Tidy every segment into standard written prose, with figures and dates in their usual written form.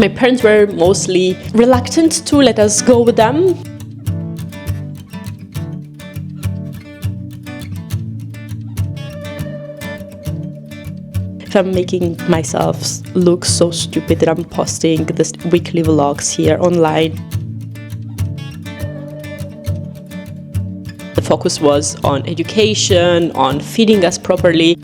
My parents were mostly reluctant to let us go with them. I'm making myself look so stupid that I'm posting this weekly vlogs here online. The focus was on education, on feeding us properly.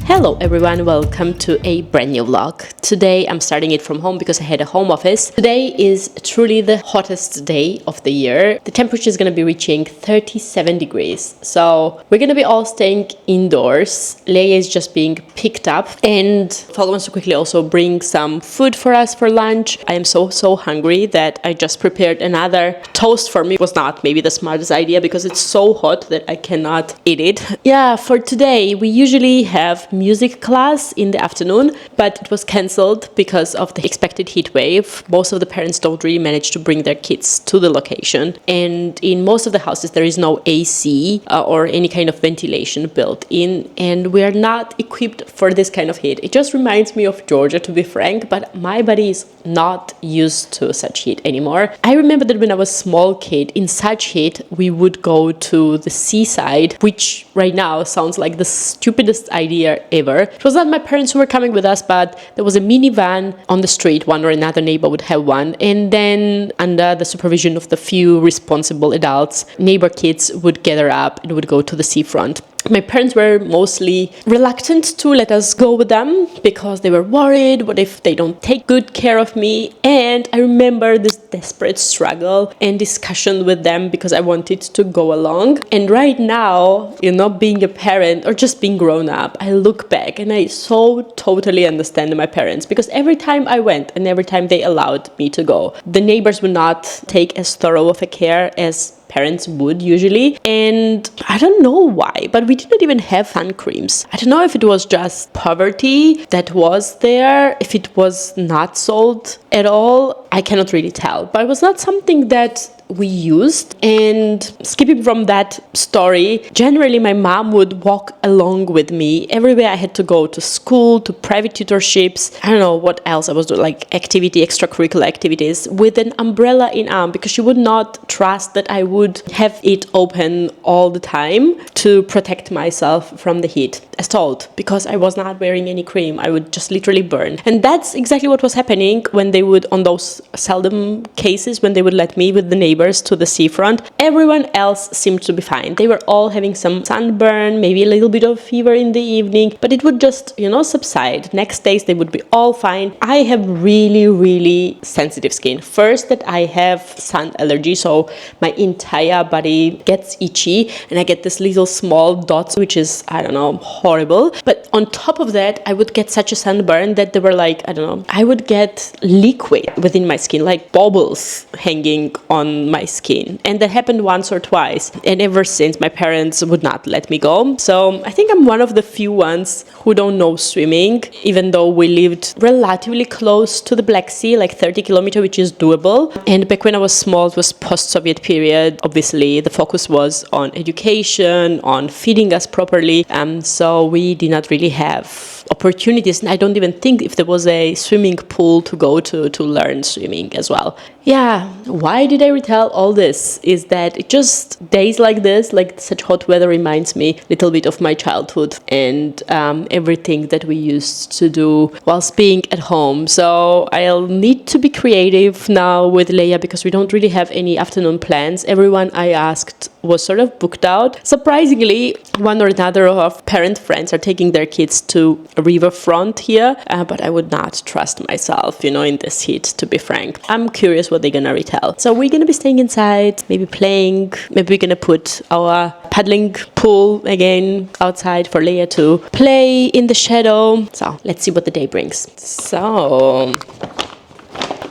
Hello everyone, welcome to a brand new vlog. Today I'm starting it from home because I had a home office. Today is truly the hottest day of the year. The temperature is going to be reaching 37 degrees. So we're going to be all staying indoors. Leia is just being picked up and Volga wants to quickly also bring some food for us for lunch. I am so hungry that I just prepared another toast for me. It was not maybe the smartest idea because it's so hot that I cannot eat it. Yeah, for today we usually have music class in the afternoon, but it was cancelled because of the expected heat wave. Most of the parents don't really manage to bring their kids to the location, and in most of the houses there is no AC or any kind of ventilation built in, and we are not equipped for this kind of heat. It just reminds me of Georgia, to be frank, but my body is not used to such heat anymore. I remember that when I was a small kid, in such heat we would go to the seaside, which right now sounds like the stupidest idea ever. It was not my parents who were coming with us, but there was a minivan on the street. One or another neighbor would have one, and then under the supervision of the few responsible adults, neighbor kids would gather up and would go to the seafront. My parents were mostly reluctant to let us go with them because they were worried, what if they don't take good care of me? And I remember this desperate struggle and discussion with them because I wanted to go along. And right now, you know, being a parent or just being grown up, I look back and I so totally understand my parents, because every time I went and every time they allowed me to go, the neighbors would not take as thorough of a care as parents would usually, and I don't know why, but we didn't even have sun creams. I don't know if it was just poverty that was there, if it was not sold at all, I cannot really tell, but it was not something that we used. And skipping from that story, generally my mom would walk along with me everywhere I had to go, to school, to private tutorships, I don't know what else I was doing, like extracurricular activities, with an umbrella in arm, because she would not trust that I would have it open all the time to protect myself from the heat, as told, because I was not wearing any cream. I would just literally burn. And that's exactly what was happening when they would, on those seldom cases when they would let me with the neighbors to the seafront. Everyone else seemed to be fine. They were all having some sunburn, maybe a little bit of fever in the evening, but it would just, you know, subside. Next days they would be all fine. I have really sensitive skin. First, that I have sun allergy, so my entire body gets itchy and I get this little small dots, which is, I don't know, horrible. But on top of that, I would get such a sunburn that they were like, I don't know, I would get liquid within my skin, like bubbles hanging on my skin. And that happened once or twice. And ever since, my parents would not let me go. So I think I'm one of the few ones who don't know swimming, even though we lived relatively close to the Black Sea, like 30 kilometers, which is doable. And back when I was small, it was post-Soviet period. Obviously, the focus was on education, on feeding us properly. So we did not really have opportunities. And I don't even think if there was a swimming pool to go to learn swimming as well. Yeah, why did I retell all this? Is that it just days like this, like such hot weather, reminds me a little bit of my childhood and everything that we used to do whilst being at home. So I'll need to be creative now with Leia because we don't really have any afternoon plans. Everyone I asked was sort of booked out. Surprisingly, one or another of parent friends are taking their kids to a riverfront here, but I would not trust myself, you know, in this heat, to be frank. I'm curious what they're gonna retell. So we're gonna be staying inside, maybe playing, maybe we're gonna put our paddling pool again outside for Leia to play in the shadow. So let's see what the day brings. So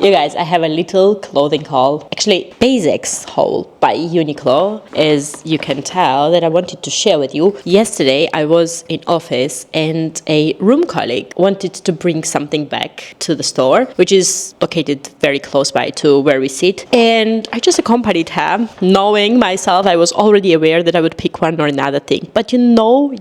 You guys, I have a little clothing haul, actually basics haul by Uniqlo, as you can tell, that I wanted to share with you. Yesterday I was in office and a room colleague wanted to bring something back to the store, which is located very close by to where we sit, and I just accompanied her, knowing myself I was already aware that I would pick one or another thing. But you know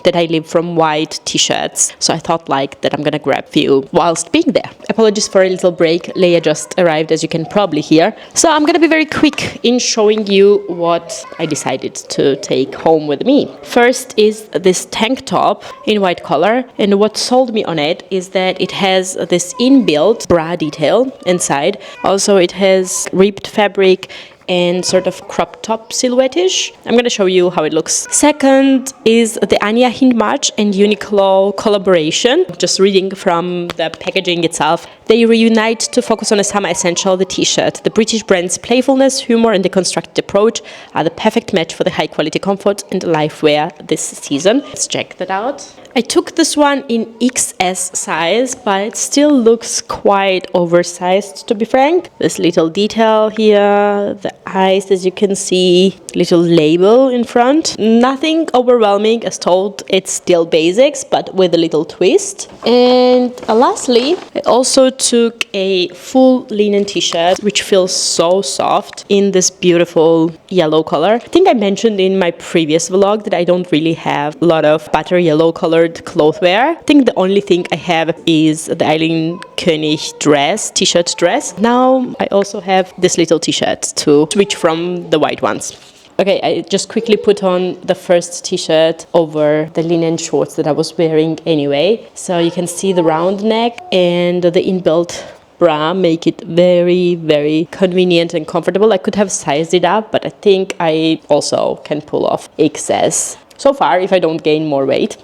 that I live from white t-shirts, so I thought like that I'm gonna grab a few whilst being there. Apologies for a little break. Leia just arrived, as you can probably hear, so I'm gonna be very quick in showing you what I decided to take home with me. First is this tank top in white color, and what sold me on it is that it has this inbuilt bra detail inside. Also it has ribbed fabric and sort of crop top silhouette-ish. I'm going to show you how it looks. Second is the Anya Hindmarch and Uniqlo collaboration. Just reading from the packaging itself. They reunite to focus on a summer essential, the t-shirt. The British brand's playfulness, humor and deconstructed approach are the perfect match for the high quality comfort and life wear this season. Let's check that out. I took this one in XS size, but it still looks quite oversized, to be frank. This little detail here, the eyes, as you can see, little label in front. Nothing overwhelming, as told, it's still basics, but with a little twist. And lastly, I also took a full linen t-shirt, which feels so soft, in this beautiful yellow color. I think I mentioned in my previous vlog that I don't really have a lot of butter yellow colored clothwear. I think the only thing I have is the Eileen König dress, t-shirt dress. Now I also have this little t-shirt to switch from the white ones. Okay, I just quickly put on the first t-shirt over the linen shorts that I was wearing anyway. So you can see the round neck and the inbuilt bra make it very, very convenient and comfortable. I could have sized it up, but I think I also can pull off XS. So far, if I don't gain more weight.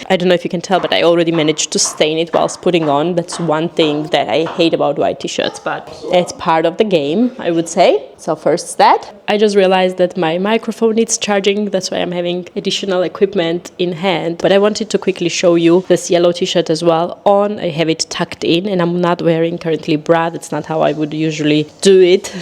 I don't know if you can tell, but I already managed to stain it whilst putting on. That's one thing that I hate about white t-shirts, but it's part of the game, I would say. So first that. I just realized that my microphone needs charging. That's why I'm having additional equipment in hand. But I wanted to quickly show you this yellow t-shirt as well on. I have it tucked in and I'm not wearing currently bra. That's not how I would usually do it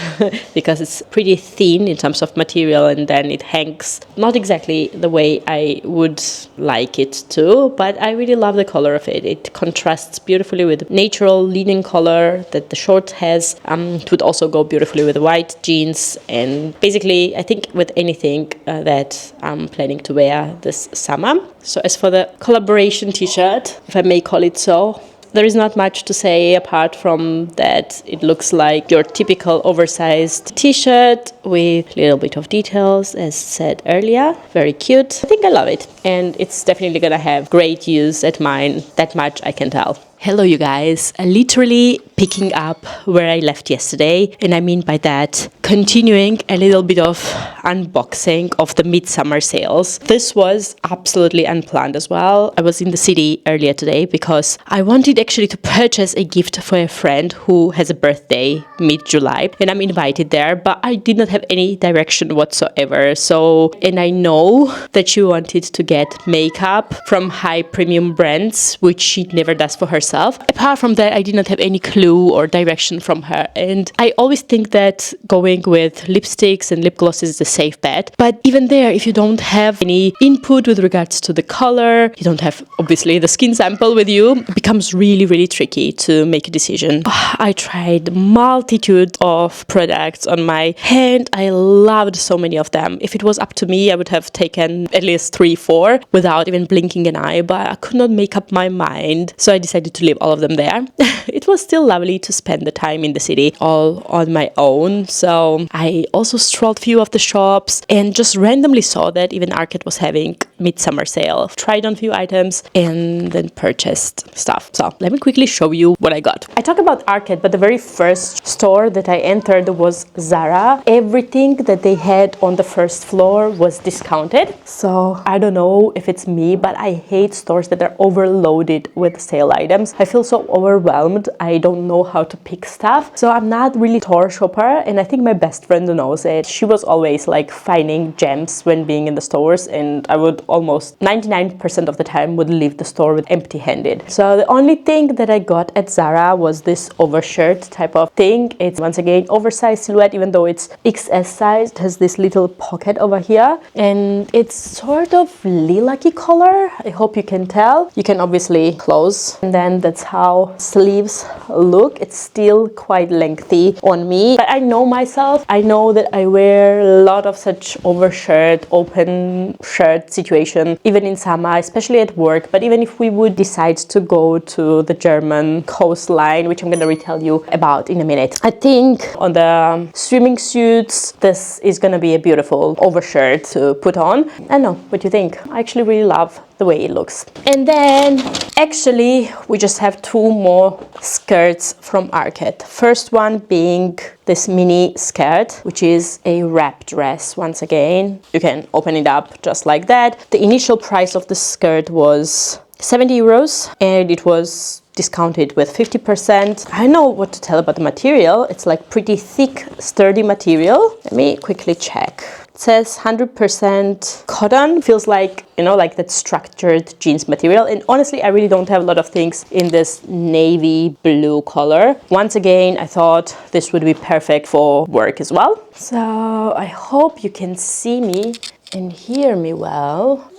because it's pretty thin in terms of material, and then it hangs not exactly the way I would like it to, but I really love the color of it. It contrasts beautifully with natural linen color that the short has. It would also go beautifully with white jeans, and basically I think with anything that I'm planning to wear this summer. So as for the collaboration t-shirt, if I may call it so, there is not much to say apart from that it looks like your typical oversized t-shirt with a little bit of details, as said earlier. Very cute. I think I love it, and it's definitely gonna have great use at mine. That much I can tell. Hello you guys, literally picking up where I left yesterday, and I mean by that continuing a little bit of unboxing of the midsummer sales. This was absolutely unplanned as well. I was in the city earlier today because I wanted actually to purchase a gift for a friend who has a birthday mid-July, and I'm invited there, but I did not have any direction whatsoever. So, and I know that she wanted to get makeup from high premium brands, which she never does for herself. Apart from that, I did not have any clue or direction from her, and I always think that going with lipsticks and lip glosses is a safe bet. But even there, if you don't have any input with regards to the color, you don't have obviously the skin sample with you, it becomes really, really tricky to make a decision. I tried multitude of products on my hand. I loved so many of them. If it was up to me, I would have taken at least 3-4 without even blinking an eye, but I could not make up my mind. So I decided to leave all of them there. It was still lovely to spend the time in the city all on my own. So I also strolled a few of the shops and just randomly saw that even Arket was having midsummer sale. Tried on a few items and then purchased stuff. So let me quickly show you what I got. I talk about Arket, but the very first store that I entered was Zara. Everything that they had on the first floor was discounted. So I don't know if it's me, but I hate stores that are overloaded with sale items. sometimes I feel so overwhelmed. I don't know how to pick stuff. So I'm not really store shopper, and I think my best friend knows it. She was always like finding gems when being in the stores, and I would almost 99% of the time would leave the store with empty-handed. So the only thing that I got at Zara was this overshirt type of thing. It's once again oversized silhouette, even though it's XS size. It has this little pocket over here, and it's sort of lilac-y color. I hope you can tell. You can obviously close, and then that's how sleeves look. It's still quite lengthy on me, but I know myself. I know that I wear a lot of such overshirt, open shirt situation, even in summer, especially at work. But even if we would decide to go to the German coastline, which I'm going to retell you about in a minute, I think on the swimming suits, this is going to be a beautiful overshirt to put on. I don't know, what do you think? I actually really love the way it looks. And then actually we just have two more skirts from Arket. First one being this mini skirt, which is a wrap dress. Once again, you can open it up just like that. The initial price of the skirt was 70 euros and it was discounted with 50%. I don't know what to tell about the material. It's like pretty thick, sturdy material. Let me quickly check. It says 100% cotton. Feels like, you know, like that structured jeans material. And honestly, I really don't have a lot of things in this navy blue color. Once again, I thought this would be perfect for work as well. So I hope you can see me and hear me well.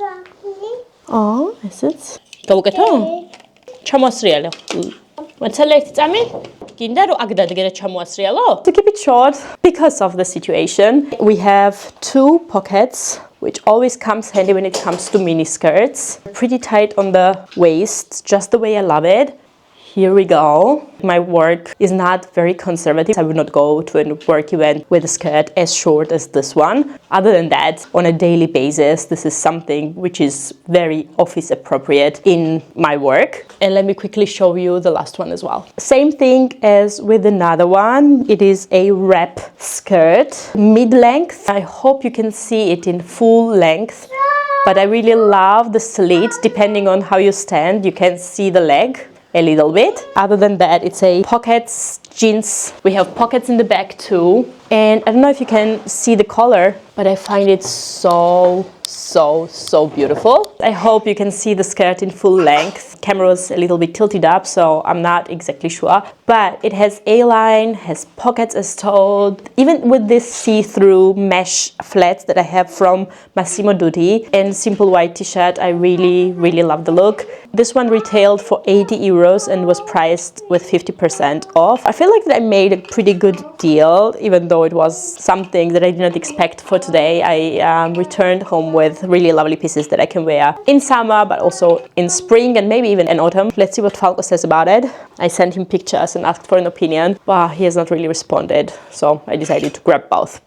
Oh, is it? Go get on. To keep it short, because of the situation, we have two pockets, which always comes handy when it comes to mini skirts. Pretty tight on the waist, just the way I love it. Here we go. My work is not very conservative. I would not go to a work event with a skirt as short as this one. Other than that, on a daily basis, this is something which is very office appropriate in my work. And let me quickly show you the last one as well. Same thing as with another one. It is a wrap skirt, mid-length. I hope you can see it in full length. But I really love the slit. Depending on how you stand, you can see the leg a little bit. Other than that, it's a pockets jeans. We have pockets in the back too. And I don't know if you can see the color, but I find it so beautiful. I hope you can see the skirt in full length. Camera was a little bit tilted up, so I'm not exactly sure. But it has A-line, has pockets as told. Even with this see-through mesh flats that I have from Massimo Dutti and simple white t-shirt, I really love the look. This one retailed for 80 euros and was priced with 50% off. I feel like that I made a pretty good deal, even though it was something that I did not expect for today. I returned home with really lovely pieces that I can wear in summer, but also in spring and maybe even in autumn. Let's see what Falco says about it. I sent him pictures and asked for an opinion, but he has not really responded, so I decided to grab both.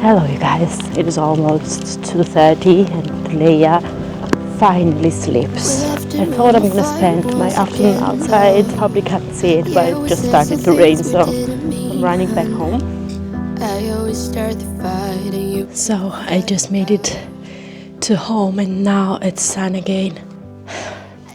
Hello you guys, it is almost 2:30 and Leia finally sleeps. I thought I'm gonna spend my afternoon outside, probably can't see it, but it just started to rain, so I'm running back home. So I just made it to home and now it's sun again.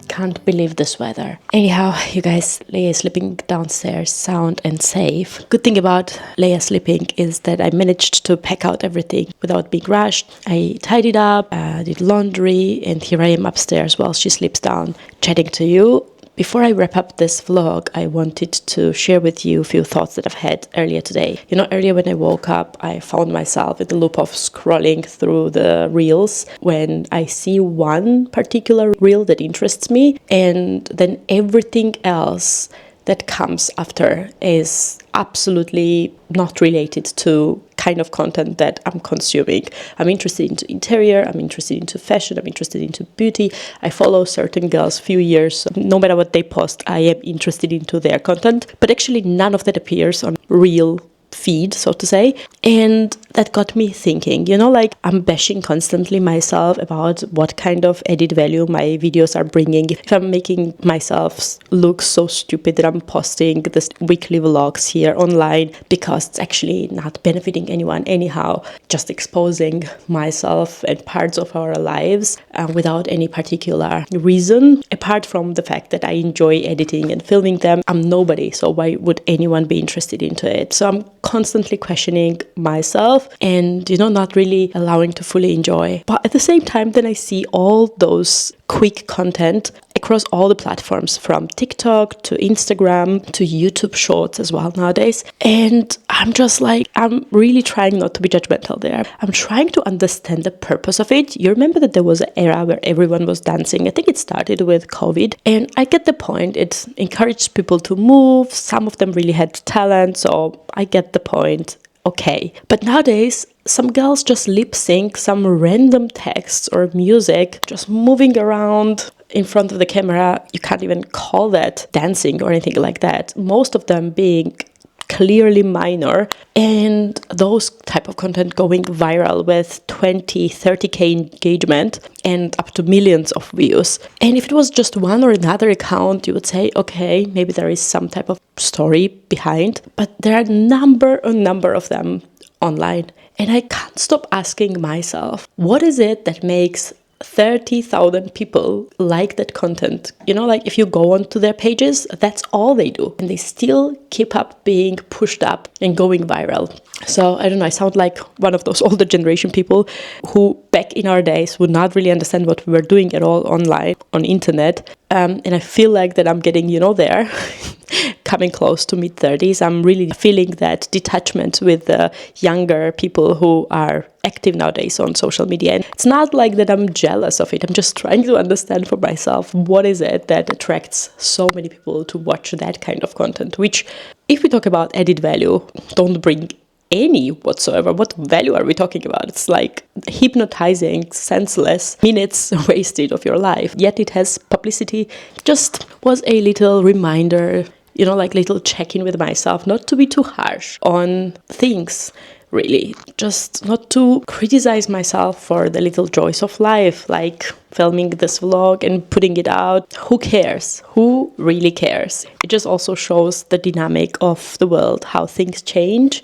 Can't believe this weather. Anyhow, you guys, Leia is sleeping downstairs sound and safe. Good thing about Leia sleeping is that I managed to pack out everything without being rushed. I tidied up, did laundry, and here I am upstairs while she sleeps down, chatting to you. Before I wrap up this vlog, I wanted to share with you a few thoughts that I've had earlier today. You know, earlier when I woke up, I found myself in the loop of scrolling through the reels when I see one particular reel that interests me, and then everything else that comes after is absolutely not related to kind of content that I'm consuming. I'm interested into interior, I'm interested into fashion, I'm interested into beauty. I follow certain girls few years, so no matter what they post, I am interested into their content. But actually none of that appears on real feed, so to say. And that got me thinking, you know, like I'm bashing constantly myself about what kind of added value my videos are bringing. If I'm making myself look so stupid that I'm posting this weekly vlogs here online because it's actually not benefiting anyone anyhow, just exposing myself and parts of our lives without any particular reason, apart from the fact that I enjoy editing and filming them. I'm nobody, so why would anyone be interested into it? So I'm constantly questioning myself and, you know, not really allowing to fully enjoy. But at the same time, then I see all those quick content across all the platforms, from TikTok to Instagram to YouTube Shorts as well nowadays. And I'm just like, I'm really trying not to be judgmental there. I'm trying to understand the purpose of it. You remember that there was an era where everyone was dancing. I think it started with COVID. And I get the point. It encouraged people to move. Some of them really had talent. So I get the point. Okay. But nowadays, some girls just lip sync some random text or music, just moving around in front of the camera. You can't even call that dancing or anything like that. Most of them being clearly minor, and those type of content going viral with 20, 30k engagement and up to millions of views. And if it was just one or another account, you would say, okay, maybe there is some type of story behind, but there are a number of them online. And I can't stop asking myself, what is it that makes 30,000 people like that content? You know, like if you go onto their pages, that's all they do. And they still keep up being pushed up and going viral. So I don't know, I sound like one of those older generation people who back in our days would not really understand what we were doing at all online, on internet. And I feel like that I'm getting, you know, there, coming close to mid-30s. I'm really feeling that detachment with the younger people who are active nowadays on social media. And it's not like that I'm jealous of it. I'm just trying to understand for myself, what is it that attracts so many people to watch that kind of content, which, if we talk about added value, don't bring any whatsoever. What value are we talking about? It's like hypnotizing, senseless minutes wasted of your life. Yet it has publicity. Just was a little reminder, you know, like little check-in with myself, not to be too harsh on things, really. Just not to criticize myself for the little joys of life, like filming this vlog and putting it out. Who cares? Who really cares? It just also shows the dynamic of the world, how things change,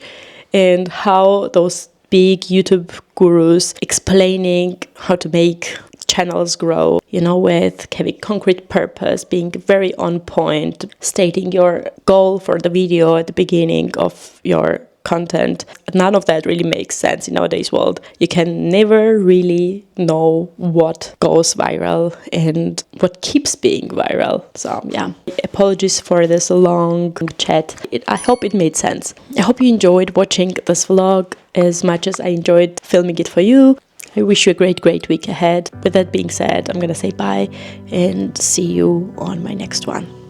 and how those big YouTube gurus explaining how to make channels grow, you know, with having concrete purpose, being very on point, stating your goal for the video at the beginning of your content. None of that really makes sense in nowadays world. You can never really know what goes viral and what keeps being viral. So yeah, apologies for this long chat. I hope it made sense. I hope you enjoyed watching this vlog as much as I enjoyed filming it for you. I wish you a great week ahead. With that being said, I'm gonna say bye and see you on my next one.